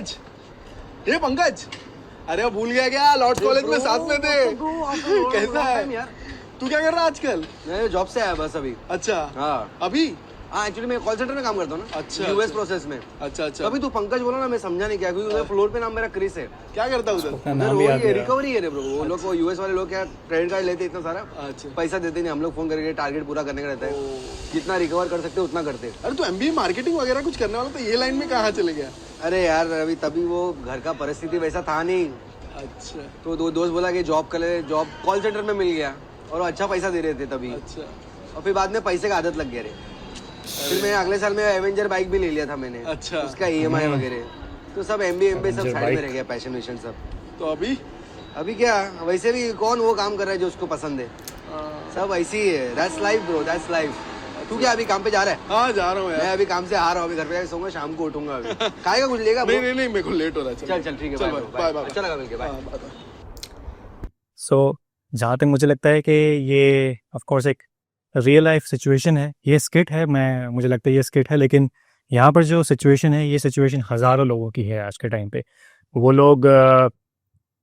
पंकज, ये पंकज, अरे भूल गया क्या? लॉर्ड्स कॉलेज में साथ में थे। कैसा है यार? तू क्या कर रहा है आजकल? मैं जॉब से आया बस अभी। अच्छा, हाँ अभी? हाँ, एक्चुअली मैं कॉल सेंटर में काम करता हूँ ना। अच्छा, यूएस अच्छा। प्रोसेस में। अच्छा अच्छा। अभी तू पंकज बोला ना, मैं समझा नहीं क्या, क्योंकि उधर फ्लोर पे नाम मेरा क्रिस है। क्या करता है उधर? उधर वो ये रिकवरी है रे ब्रो। वो लोग, वो यूएस वाले लोग क्या क्रेडिट कार्ड लेते इतना सारा, अच्छा, पैसा देते नहीं, हम लोग फोन करके टारगेट पूरा करने का रहता है, जितना रिकवर कर सकते उतना करते। अरे तू एमबीए मार्केटिंग वगैरह कुछ करने वाला, तो ये लाइन में कहाँ चले गया? अरे यार अभी तभी वो घर का परिस्थिति वैसा था नहीं, अच्छा तो दो दोस्त बोला कि जॉब कर ले, जॉब कॉल सेंटर में मिल गया और अच्छा पैसा दे रहे थे तभी। अच्छा। और फिर बाद में पैसे का आदत लग गया रे। फिर मैं अगले साल में एवेंजर बाइक भी ले लिया था मैंने। अच्छा। उसका ईएमआई वगैरह, तो सब एमबीए सब साइड में रह गया, पैशन वेशन सब। तो अभी क्या, वैसे भी कौन वो काम कर रहा है जो उसको पसंद है, सब ऐसी ही है। That's life bro, that's life. तू क्या अभी काम पे जा रहा है? हाँ जा रहा हूँ यार। मैं अभी काम से आ रहा हूँ, अभी घर पे जाके सोऊंगा, शाम को उठूंगा। अभी खाएगा कुछ लेगा? नहीं मेरे को लेट हो रहा है। चल चल ठीक है, चल, बाय बाय। अच्छा लगा मिलके, बाय। सो जहाँ तक मुझे लगता है कि ये ऑफ कोर्स एक रियल लाइफ सिचुएशन है, ये स्किट है, मुझे लगता है ये स्किट है, लेकिन यहाँ पर जो सिचुएशन है, ये सिचुएशन हज़ारों लोगों की है आज के टाइम पे। वो लोग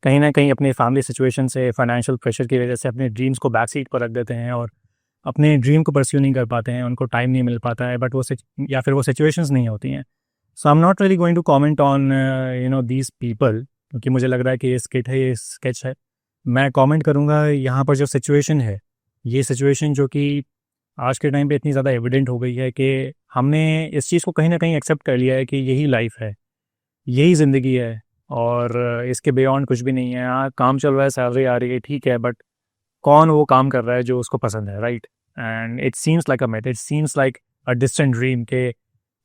कहीं ना कहीं अपनी फैमिली सिचुएशन से, फाइनेंशियल प्रेशर की वजह से अपने ड्रीम्स को बैक सीट पर रख देते हैं और अपने ड्रीम को परस्यू नहीं कर पाते हैं, उनको टाइम नहीं मिल पाता है, बट या फिर वो सिचुएशंस नहीं होती हैं। So I am not really going to comment on these people, क्योंकि मुझे लग रहा है कि ये स्किट है, ये स्केच है। मैं कमेंट करूँगा यहाँ पर जो सिचुएशन है, ये सिचुएशन जो कि आज के टाइम पे इतनी ज़्यादा एविडेंट हो गई है कि हमने इस चीज़ को कहीं ना कहीं एक्सेप्ट कर लिया है कि यही लाइफ है, यही ज़िंदगी है और इसके बियॉन्ड कुछ भी नहीं है। हाँ, काम चल रहा है, सैलरी आ रही है, ठीक है, बट कौन वो काम कर रहा है जो उसको पसंद है, right? And it seems like a myth, it seems like a distant dream के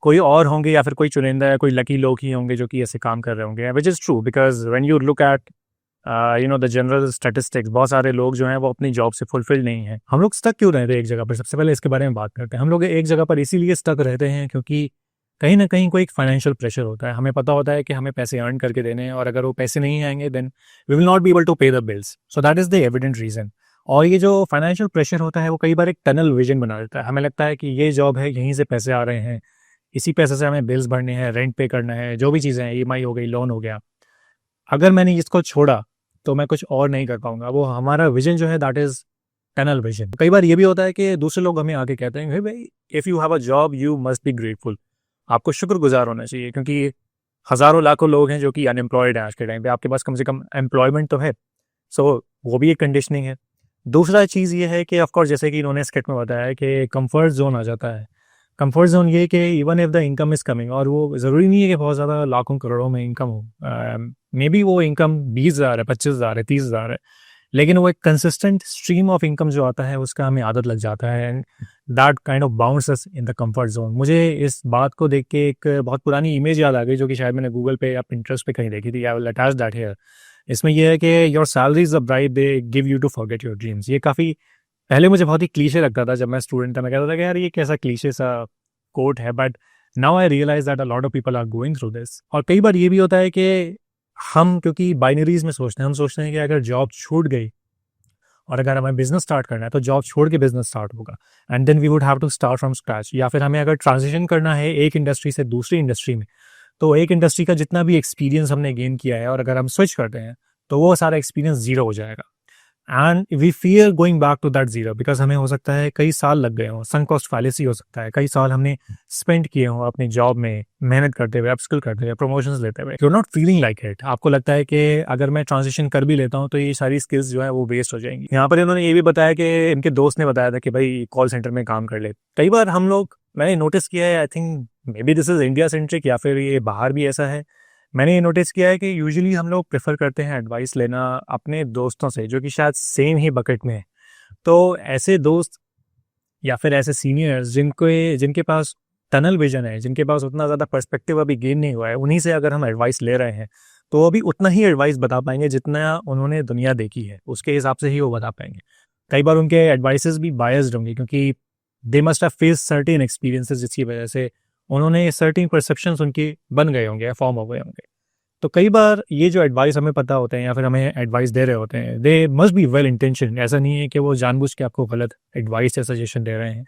कोई और होंगे या फिर कोई चुनिंदा या कोई लकी लोग ही होंगे जो कि ऐसे काम कर रहे होंगे, which is true, because when you look at the general statistics, बहुत सारे लोग जो हैं वो अपनी जॉब से फुलफिल नहीं हैं। हम लोग स्टक क्यों रहते हैं एक जगह पर? सबसे पहले इसके बारे में बात करते हैं। हम लोग एक जगह पर इसीलिए स्टक रहते हैं क्योंकि कहीं ना कहीं कोई एक फाइनेंशियल प्रेशर होता है। हमें पता होता है कि हमें पैसे अर्न करके देने हैं और अगर वो पैसे नहीं आएंगे then we will not be able to pay the bills. So that is the evident reason. और ये जो फाइनेंशियल प्रेशर होता है वो कई बार एक टनल विजन बना देता है। हमें लगता है कि ये जॉब है, यहीं से पैसे आ रहे हैं, इसी पैसे से हमें बिल्स भरने हैं, रेंट पे करना है, जो भी चीज़ें हैं, ईएमआई हो गई, लोन हो गया। अगर मैंने इसको छोड़ा तो मैं कुछ और नहीं कर पाऊंगा। वो हमारा विजन जो है दैट इज़ टनल विजन। कई बार ये भी होता है कि दूसरे लोग हमें आके कहते हैं भाई if you have a job you must be grateful, आपको शुक्रगुजार होना चाहिए क्योंकि हज़ारों लाखों लोग हैं जो कि अनएम्प्लॉयड हैं आज के टाइम पे, आपके पास कम से कम एम्प्लॉयमेंट तो है। सो वो भी एक कंडीशनिंग है। दूसरा चीज़ ये है कि ऑफकोर्स जैसे कि इन्होंने स्किट में बताया है कि कंफर्ट जोन आ जाता है। कंफर्ट जोन ये कि even if the income is coming, और वो ज़रूरी नहीं है कि बहुत ज़्यादा लाखों करोड़ों में इनकम हो, मे बी वो इनकम 20,000 है, 25,000 है, 30,000 है, लेकिन वो एक कंसिस्टेंट स्ट्रीम ऑफ इनकम जो आता है उसका हमें आदत लग जाता है and that kind of bounce us in the comfort zone. मुझे इस बात को देख के एक बहुत पुरानी इमेज याद आ गई जो कि शायद मैंने गूगल पे या पिंटरेस्ट पे कहीं देखी थी। I will attach that here. इसमें यह है कि your salary is a bribe they give you to forget your dreams. ये काफ़ी पहले मुझे बहुत ही क्लीशे लगता था जब मैं स्टूडेंट था। मैं कहता था कि यार ये कैसा क्लीशे सा कोट है, but now I realise that a lot of people are going through this. और कई बार ये भी होता है कि हम क्योंकि बाइनरीज में सोचते हैं, हम सोचते हैं कि अगर जॉब छूट गई और अगर हमें बिजनेस स्टार्ट करना है तो जॉब छोड़ के बिजनेस स्टार्ट होगा and then we would have to start from scratch. या फिर हमें अगर ट्रांजिशन करना है एक इंडस्ट्री से दूसरी इंडस्ट्री में, तो एक इंडस्ट्री का जितना भी एक्सपीरियंस हमने गेन किया है और अगर हम स्विच करते हैं तो वो सारा एक्सपीरियंस जीरो हो जाएगा and we fear going back to that zero because हमें हो सकता है कई साल लग गए हों, संक कॉस्ट फैलेसी हो सकता है, कई साल हमने स्पेंड किए हों अपनी जॉब में मेहनत करते हुए, अपस्किल करते हुए, प्रमोशंस लेते हुए। You are not feeling like it. आपको लगता है कि अगर मैं ट्रांजिशन कर भी लेता हूँ तो ये सारी स्किल्स जो है वो वेस्ट हो जाएंगी। यहाँ पर इन्होंने ये भी बताया कि इनके दोस्त ने बताया था कि भाई कॉल सेंटर में काम कर ले। कई बार हम लोग, मैंने नोटिस किया है, I think may be this is India centric या फिर ये बाहर भी ऐसा है, मैंने ये नोटिस किया है कि यूजुअली हम लोग प्रेफर करते हैं एडवाइस लेना अपने दोस्तों से जो कि शायद सेम ही बकेट में है। तो ऐसे दोस्त या फिर ऐसे सीनियर्स जिनके पास टनल विजन है, जिनके पास उतना ज़्यादा पर्सपेक्टिव अभी गेन नहीं हुआ है, उन्हीं से अगर हम एडवाइस ले रहे हैं तो वो अभी उतना ही एडवाइस बता पाएंगे जितना उन्होंने दुनिया देखी है, उसके हिसाब से ही वो बता पाएंगे। कई बार उनके एडवाइसेस भी बायस्ड होंगे क्योंकि they must have face certain experiences जिसकी वजह से उन्होंने सर्टेन परसेप्शंस उनकी बन गए होंगे, फॉर्म हो गए होंगे। तो कई बार ये जो एडवाइस हमें पता होते हैं या फिर हमें एडवाइस दे रहे होते हैं, they must be well intention. ऐसा नहीं है कि वो जानबूझ के आपको गलत एडवाइस या सजेशन दे रहे हैं।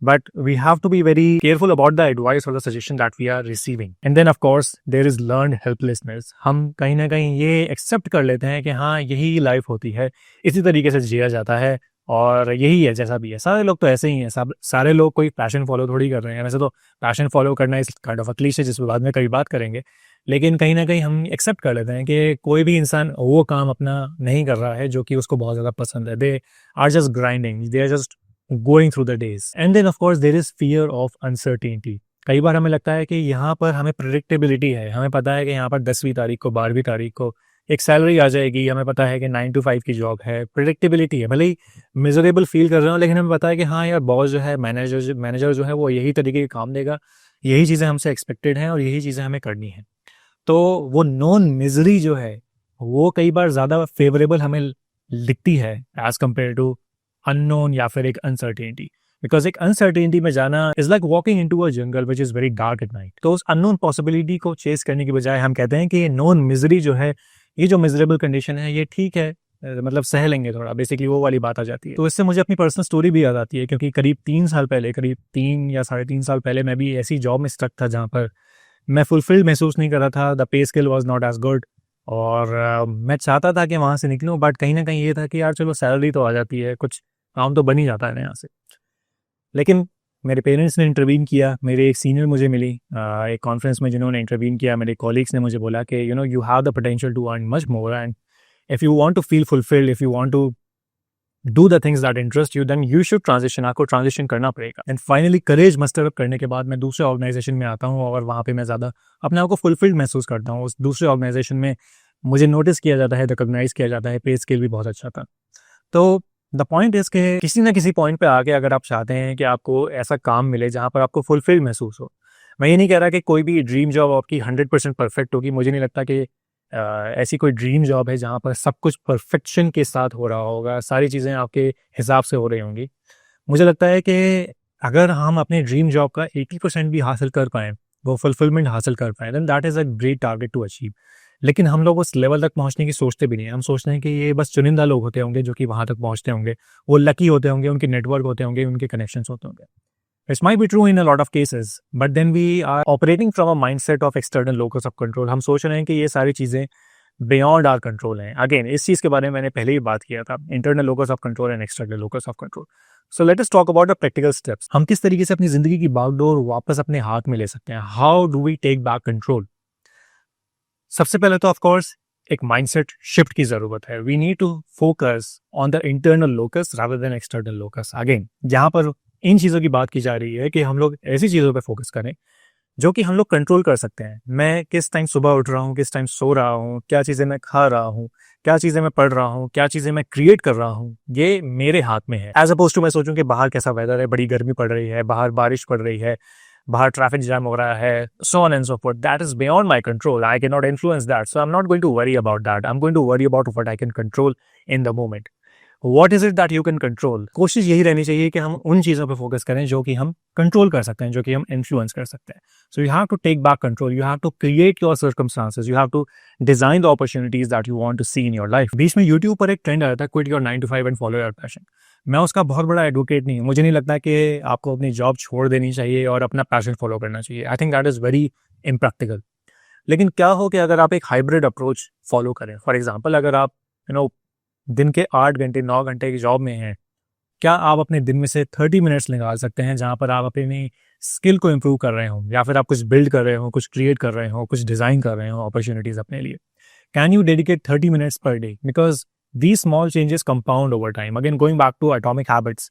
but we have to be very careful about the advice or the suggestion that we are receiving. And then of course there is learned helplessness. हम कहीं ना कहीं ये एक्सेप्ट कर लेते हैं कि हाँ यही लाइफ होती है, इसी तरीके से जिया जाता है और यही है जैसा भी है। सारे लोग तो ऐसे ही हैं, सब सारे लोग कोई पैशन फॉलो थोड़ी कर रहे हैं। वैसे तो पैशन फॉलो करना इस काइंड ऑफ अ क्लीशे जिस पे बाद में कभी बात करेंगे, लेकिन कहीं ना कहीं हम एक्सेप्ट कर लेते हैं कि कोई भी इंसान वो काम अपना नहीं कर रहा है जो कि उसको बहुत ज़्यादा पसंद है। They are just grinding, they are just going through the days. And then of course there is fear of uncertainty. कई बार हमें लगता है कि यहाँ पर हमें प्रेडिक्टेबिलिटी है, हमें पता है कि यहाँ पर 10वीं तारीख को 12वीं तारीख को एक सैलरी आ जाएगी, हमें पता है कि 9 to 5 की जॉब है, प्रेडिक्टेबिलिटी है। भले ही मिजरेबल फील कर रहे हो लेकिन हमें पता है कि हाँ यार बॉस जो है, मैनेजर जो है वो यही तरीके के काम देगा, यही चीज़ें हमसे एक्सपेक्टेड हैं और यही चीज़ें हमें करनी है। तो वो नॉन मिजरी जो है वो कई बार ज़्यादा फेवरेबल हमें दिखती है एज कम्पेयर टू अननोन या फिर एक अनसर्टेनिटी। बिकॉज एक अनसर्टेनिटी में जाना is like walking into a jungle which is very dark at night. तो उस अननोन पॉसिबिलिटी को चेस करने की बजाय हम कहते हैं कि ये नॉन मिजरी जो है, ये जो मिजरेबल कंडीशन है, ये ठीक है, मतलब सह लेंगे थोड़ा, बेसिकली वो वाली बात आ जाती है। तो इससे मुझे अपनी पर्सनल स्टोरी भी याद आती है, क्योंकि करीब 3 साल पहले, करीब 3 या 3.5 साल पहले मैं भी ऐसी जॉब में स्टक था जहाँ पर मैं फुलफिल्ड महसूस नहीं कर रहा था। The pay scale was not as good और मैं चाहता था कि वहाँ से निकलूँ, बट कहीं ना कहीं ये था कि यार चलो सैलरी तो आ जाती है, कुछ काम तो बन ही जाता है ना यहाँ से। लेकिन मेरे पेरेंट्स ने इंटरवीन किया, मेरे एक सीनियर मुझे मिली एक कॉन्फ्रेंस में जिन्होंने इंटरवीन किया, मेरे कॉलीग्स ने मुझे बोला कि you have the potential to earn much more and if you want to feel fulfilled, if you want to do the things that interest you, then you should transition, आपको transition करना पड़ेगा। And finally courage muster up करने के बाद मैं दूसरे organisation में आता हूँ और वहाँ पे मैं ज़्यादा अपने आप को फुलफिल्ड महसूस करता हूँ। उस दूसरे ऑर्गेनाइजेशन में मुझे नोटिस किया जाता है, रिकॉग्नाइज किया जाता है, पे स्केल भी बहुत अच्छा था। तो द पॉइंट इज़ कि किसी ना किसी पॉइंट पे आके अगर आप चाहते हैं कि आपको ऐसा काम मिले जहाँ पर आपको फुलफिल महसूस हो, मैं ये नहीं कह रहा कि कोई भी ड्रीम जॉब आपकी 100% परफेक्ट होगी। मुझे नहीं लगता कि ऐसी कोई ड्रीम जॉब है जहाँ पर सब कुछ परफेक्शन के साथ हो रहा होगा, सारी चीज़ें आपके हिसाब से हो रही होंगी। मुझे लगता है कि अगर हम अपने ड्रीम जॉब का 80% भी हासिल कर पाएँ, वो फुलफिलमेंट हासिल कर पाएँ, then that is a great target to achieve. लेकिन हम लोग उस लेवल तक पहुंचने की सोचते भी नहीं हैं। हम सोचते हैं कि ये बस चुनिंदा लोग होते होंगे जो कि वहां तक पहुंचते होंगे, वो लकी होते होंगे, उनके नेटवर्क होते होंगे, उनके कनेक्शंस होते होंगे। It's might be true in a lot of cases, but then we are operating from a mindset of external locus of control. हम सोच रहे हैं कि ये सारी चीज़ें बियॉन्ड आर कंट्रोल हैं। अगेन इस चीज़ के बारे में मैंने पहले ही बात किया था, internal locus of control and external locus of control. So let us talk about the practical steps. हम किस तरीके से अपनी जिंदगी की बागडोर वापस अपने हाथ में ले सकते हैं। How do we take back control? सबसे पहले तो ऑफ कोर्स एक माइंडसेट शिफ्ट की जरूरत है। We need to focus on the internal locus rather than external locus. Again यहाँ पर इन चीज़ों की बात की जा रही है कि हम लोग ऐसी चीज़ों पे फोकस करें जो कि हम लोग कंट्रोल कर सकते हैं। मैं किस टाइम सुबह उठ रहा हूँ, किस टाइम सो रहा हूँ, क्या चीज़ें मैं खा रहा हूँ, क्या चीज़ें मैं पढ़ रहा हूँ, क्या चीज़ें मैं क्रिएट कर रहा हूँ, ये मेरे हाथ में है। एज अपोज टू मैं सोचूं कि बाहर कैसा वेदर है, बड़ी गर्मी पड़ रही है, बाहर बारिश पड़ रही है, बाहर ट्रैफिक जैम हो रहा है, so on and so forth. That is beyond my control. I cannot influence that. So I'm not going to worry about that. I'm going to worry about what I can control in the moment. What is it that you can control? कोशिश यही रहनी चाहिए कि हम उन चीज़ों पे focus करें जो कि हम कंट्रोल कर सकते हैं, जो कि हम इन्फ्लुएंस कर सकते हैं। So you have to take back control. You have to create your circumstances. You have to design the opportunities that you want to see in your life. बीच में YouTube पर एक ट्रेंड आया था, quit your 9 to 5 and follow your passion. मैं उसका बहुत बड़ा advocate नहीं हूँ। मुझे नहीं लगता कि आपको अपनी जॉब छोड़ देनी चाहिए और अपना पैशन फॉलो करना चाहिए। I think that is very impractical. लेकिन क्या हो कि अगर आप एक हाइब्रिड अप्रोच फॉलो करें, फॉर एग्जांपल अगर आप दिन के 8 घंटे 9 घंटे की जॉब में हैं, क्या आप अपने दिन में से 30 मिनट्स निकाल सकते हैं जहाँ पर आप अपनी स्किल को इम्प्रूव कर रहे हो, या फिर आप कुछ बिल्ड कर रहे हो, कुछ क्रिएट कर रहे हो, कुछ डिज़ाइन कर रहे हो अपॉर्चुनिटीज़ अपने लिए? Can you dedicate 30 minutes per day? Because these small changes compound over time. Again, going back to atomic habits,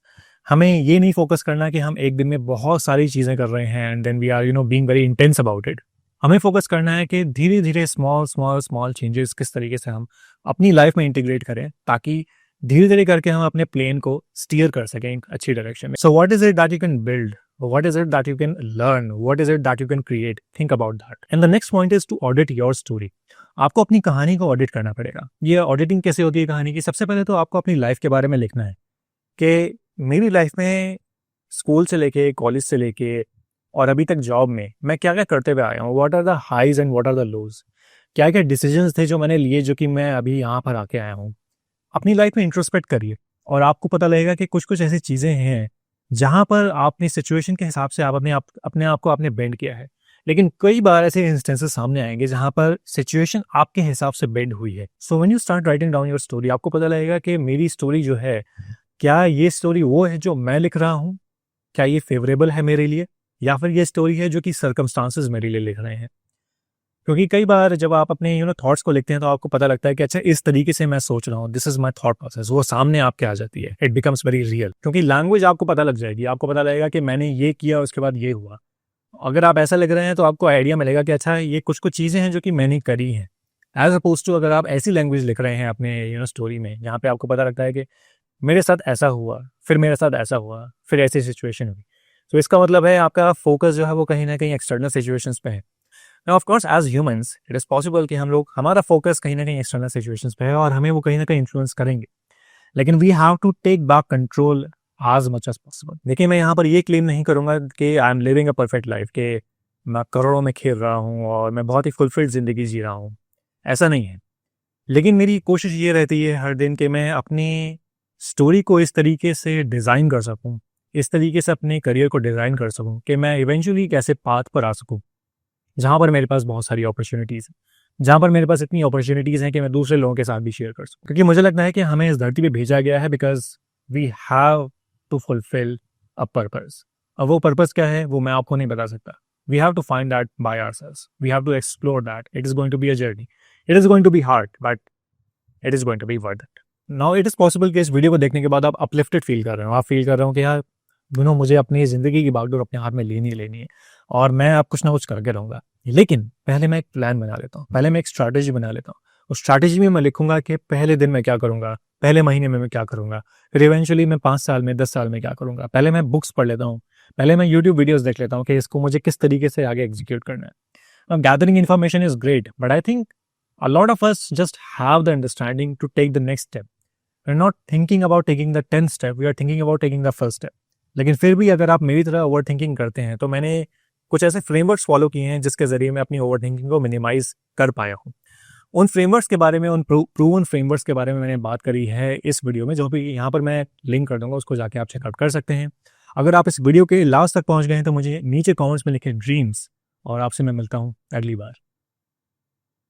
हमें ये नहीं फोकस करना कि हम एक दिन में बहुत सारी चीज़ें कर रहे हैं and then we are being very intense about it. हमें फोकस करना है कि धीरे धीरे स्मॉल चेंजेस किस तरीके से हम अपनी लाइफ में इंटीग्रेट करें, ताकि धीरे धीरे करके हम अपने प्लेन को स्टीयर कर सकें एक अच्छी डायरेक्शन में। So what is it that you can build? What is it that you can learn? What is it that you can create? Think about that. And the next point is to audit your story. आपको अपनी कहानी को audit करना पड़ेगा। ये auditing कैसे होती है कहानी की? सबसे पहले तो आपको अपनी लाइफ के बारे में लिखना है कि मेरी लाइफ में स्कूल से लेके, कॉलेज से लेके और अभी तक जॉब में मैं क्या क्या करते हुए आया हूँ। What are the highs and what are the lows? क्या क्या डिसीजंस थे जो मैंने लिए, जो कि मैं अभी यहाँ पर आके आया हूँ। अपनी लाइफ में इंट्रोस्पेक्ट करिए और आपको पता लगेगा कि कुछ कुछ ऐसी चीज़ें हैं जहाँ पर आपने सिचुएशन के हिसाब से आप अपने आप को आपने बेंड किया है। लेकिन कई बार ऐसे इंस्टेंसेस सामने आएंगे जहाँ पर सिचुएशन आपके हिसाब से बेंड हुई है। So when you start writing down your story, आपको पता लगेगा कि मेरी स्टोरी जो है, क्या ये स्टोरी वो है जो मैं लिख रहा हूँ, क्या ये फेवरेबल है मेरे लिए, या फिर ये स्टोरी है जो कि सर्कमस्टांसेस मेरे लिए लिख रहे हैं। क्योंकि कई बार जब आप अपने थॉट्स को लिखते हैं तो आपको पता लगता है कि अच्छा इस तरीके से मैं सोच रहा हूँ, this is my thought process, वो सामने आपके आ जाती है। इट बिकम्स वेरी रियल, क्योंकि लैंग्वेज आपको पता लग जाएगी, आपको पता लगेगा कि मैंने ये किया उसके बाद ये हुआ। अगर आप ऐसा लिख रहे हैं तो आपको आइडिया मिलेगा कि अच्छा ये कुछ कुछ चीज़ें हैं जो कि मैंने करी हैं, एज अपोज टू अगर आप ऐसी लैंग्वेज लिख रहे हैं अपने स्टोरी में जहाँ पे आपको पता लगता है कि मेरे साथ ऐसा हुआ, फिर मेरे साथ ऐसा हुआ, फिर ऐसी सिचुएशन हुई। तो इसका मतलब है आपका फोकस जो है वो कहीं ना कहीं एक्सटर्नल सिचुएशंस पे है। Of course as humans it is possible कि हमारा फोकस कहीं ना कहीं एक्सटर्नल सिचुएशंस पे है और हमें वो कहीं ना कहीं इन्फ्लुएंस करेंगे, लेकिन we have to take back control as much as possible. देखिए, मैं यहाँ पर ये क्लेम नहीं करूँगा कि I am living a perfect life, कि मैं करोड़ों में खेल रहा हूँ और मैं बहुत ही फुलफिल्ड ज़िंदगी जी रहा हूँ, ऐसा नहीं है। लेकिन मेरी कोशिश ये रहती है हर दिन कि मैं अपनी स्टोरी को इस तरीके से डिज़ाइन कर सकूँ, इस तरीके से अपने करियर को डिज़ाइन कर सकूँ कि मैं इवेंचुअली एक ऐसे पाथ पर आ सकूँ जहाँ पर मेरे पास बहुत सारी अपॉर्चुनिटीज़ हैं, जहाँ पर मेरे पास इतनी अपॉर्चुनिटीज़ हैं कि मैं दूसरे लोगों के साथ भी शेयर कर सकूँ। क्योंकि मुझे लगता है कि हमें इस धरती पे भेजा गया है because we have to fulfil a purpose. अब वो पर्पस क्या है वो मैं आपको नहीं बता सकता। We have to find that by ourselves, we have to explore that. It is going to be a journey, it is going to be hard, but it is going to be worth it. Now it is possible कि इस video को देखने के बाद आप uplifted feel कर रहे हो, आप फील कर रहे हो कि यार मुझे अपनी ज़िंदगी की बागडोर अपने हाथ में लेनी है और मैं अब कुछ ना कुछ करके रहूँगा। लेकिन पहले मैं एक प्लान बना लेता हूँ, पहले मैं एक स्ट्रैटेजी बना लेता हूँ। उस स्ट्रैटेजी में मैं लिखूंगा कि पहले दिन में क्या करूँगा, पहले महीने में मैं क्या करूँगा, फिर इवेंचुअली मैं 5 साल में 10 साल में क्या करूँगा। पहले मैं बुक्स पढ़ लेता हूँ, पहले मैं यूट्यूब वीडियोज़ देख लेता हूँ कि इसको मुझे किस तरीके से आगे एग्जीक्यूट करना है। Gathering information is great, but I think a lot of us just have the understanding to take the next step. We're not thinking about taking the 10th step, we are thinking about taking the first step. लेकिन फिर भी अगर आप मेरी तरह over thinking करते हैं तो मैंने कुछ ऐसे फ्रेमवर्क्स फॉलो किए हैं जिसके ज़रिए मैं अपनी ओवर थिंकिंग को मिनिमाइज कर पाया हूँ। उन फ्रेमवर्क्स के बारे में, उन प्रूवन फ्रेमवर्क्स के बारे में मैंने बात करी है इस वीडियो में, जो भी यहाँ पर मैं लिंक कर दूंगा, उसको जाके आप चेकआउट कर सकते हैं। अगर आप इस वीडियो के लास्ट तक पहुँच गए हैं तो मुझे नीचे कॉमेंट्स में लिखें ड्रीम्स, और आपसे मैं मिलता हूँ अगली बार।